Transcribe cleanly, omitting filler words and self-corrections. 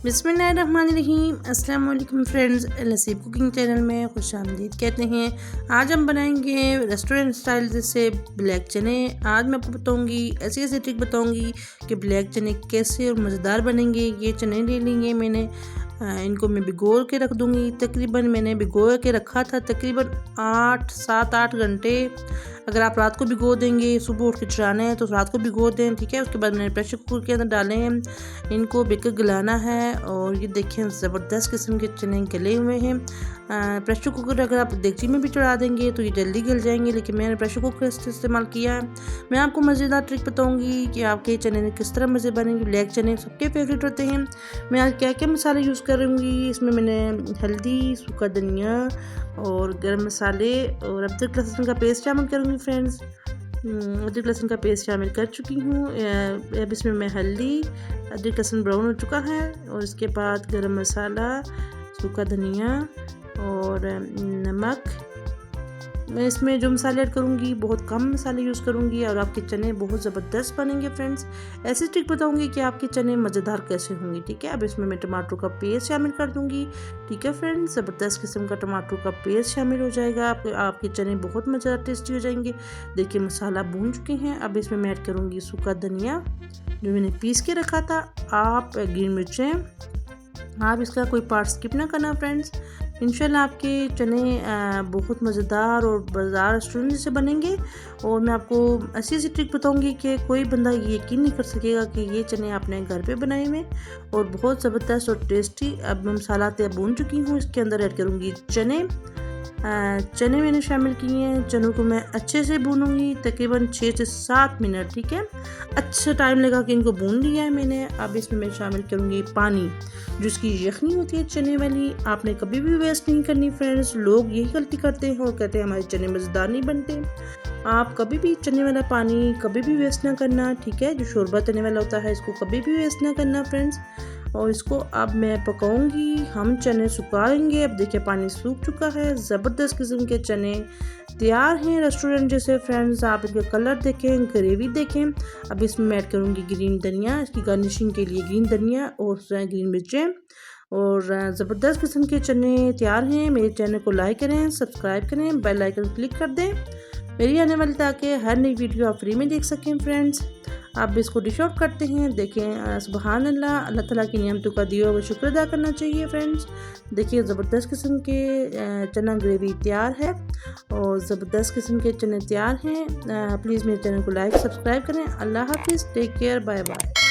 बिस्मिल्लाहिर्रहमानिर्रहीम। अस्सलाम वालेकुम फ्रेंड्स, नसीब कुकिंग चैनल में खुशामदीद कहते हैं। आज हम बनाएंगे रेस्टोरेंट स्टाइल जैसे ब्लैक चने। आज मैं आपको बताऊंगी ऐसी ऐसी ट्रिक बताऊंगी कि ब्लैक चने कैसे और मज़ेदार बनेंगे। ये चने ले लेंगे मैंने, इनको मैं भिगो के रख दूंगी। तकरीबन मैंने भिगो के रखा था तकरीबन 7-8 घंटे। अगर आप रात को भिगो देंगे, सुबह उठ के चढ़ाना है तो रात को भिगो दें, ठीक है। उसके बाद मैंने प्रेशर कुकर के अंदर डाले हैं, इनको बेकर गलाना है। और ये देखें ज़बरदस्त किस्म के चने गले हुए हैं। प्रेशर कुकर अगर आप देगची में भी चढ़ा देंगे तो ये जल्दी गल जाएंगे, लेकिन मैंने प्रेशर कुकर से इस्तेमाल किया है। मैं आपको मज़ेदार ट्रिक बताऊंगी कि आपके चने किस तरह मज़े बनेंगे। ब्लैक चने सबके फेवरेट होते हैं। मैं आज क्या क्या मसाले यूज़ करूँगी, इसमें मैंने हल्दी, सूखा धनिया और गरम मसाले और अदरक लहसुन का पेस्ट शामिल करूँगी फ्रेंड्स। अदरक लहसुन का पेस्ट शामिल कर चुकी हूँ। अब इसमें मैं हल्दी, अदरक लहसुन ब्राउन हो चुका है और इसके बाद गरम मसाला, सूखा धनिया और नमक। मैं इसमें जो मसाले ऐड करूँगी बहुत कम मसाले यूज़ करूँगी और आपके चने बहुत ज़बरदस्त बनेंगे फ्रेंड्स। ऐसी ट्रिक बताऊँगी कि आपके चने मज़ेदार कैसे होंगे, ठीक है। अब इसमें मैं टमाटर का पेस्ट शामिल कर दूँगी, ठीक है फ्रेंड्स। ज़बरदस्त किस्म का टमाटर का पेस्ट शामिल हो जाएगा, आपके चने बहुत मज़ेदार टेस्टी हो जाएंगे। देखिए मसाला भून चुके हैं। अब इसमें मैं ऐड करूँगी सूखा धनिया जो मैंने पीस के रखा था। आप ग्रीन मिर्चें, आप इसका कोई पार्ट स्किप ना करना फ्रेंड्स। इंशाल्लाह आपके चने बहुत मज़ेदार और बाज़ार रेस्टोरेंट जैसे बनेंगे। और मैं आपको ऐसी ऐसी ट्रिक बताऊंगी कि कोई बंदा ये यकीन नहीं कर सकेगा कि ये चने आपने घर पे बनाए हुए और बहुत ज़बरदस्त और टेस्टी। अब मैं मसाला तैयार भून चुकी हूँ, इसके अंदर ऐड करूँगी चने। चने मैंने शामिल किए हैं। चनों को मैं अच्छे से भूनूंगी तकरीबन 6 से 7 मिनट, ठीक है। अच्छा टाइम लगा कि इनको भून लिया है मैंने। अब इसमें मैं शामिल करूँगी पानी, जो इसकी यखनी होती है चने वाली। आपने कभी भी वेस्ट नहीं करनी फ्रेंड्स। लोग यही गलती करते हैं और कहते हैं हमारे चने मज़ेदार नहीं बनते। आप कभी भी चने वाला पानी कभी भी वेस्ट ना करना, ठीक है। जो शोरबा चने वाला होता है इसको कभी भी वेस्ट ना करना फ्रेंड्स। और इसको अब मैं पकाऊंगी। हम चने सुखाएंगे। अब देखिए पानी सूख चुका है। ज़बरदस्त किस्म के चने तैयार हैं रेस्टोरेंट जैसे फ्रेंड्स। आप इनका कलर देखें, ग्रेवी देखें। अब इसमें मैं ऐड करूँगी ग्रीन धनिया, इसकी गार्निशिंग के लिए ग्रीन धनिया और ग्रीन मिर्चें। और ज़बरदस्त किस्म के चने तैयार हैं। मेरे चैनल को लाइक करें, सब्सक्राइब करें, बेल आइकन क्लिक कर दें मेरी आने वाली ताकि हर नई वीडियो आप फ्री में देख सकें फ्रेंड्स। आप इसको डिश आउट करते हैं। देखें सुबहान अल्लाह, अल्लाह ताला की नियमतों का दिया हुआ शुक्र अदा करना चाहिए फ्रेंड्स। देखिए ज़बरदस्त किस्म के चना ग्रेवी तैयार है और ज़बरदस्त किस्म के चने तैयार हैं। प्लीज़ मेरे चैनल को लाइक सब्सक्राइब करें। अल्लाह हाफिज़, टेक केयर, बाय बाय।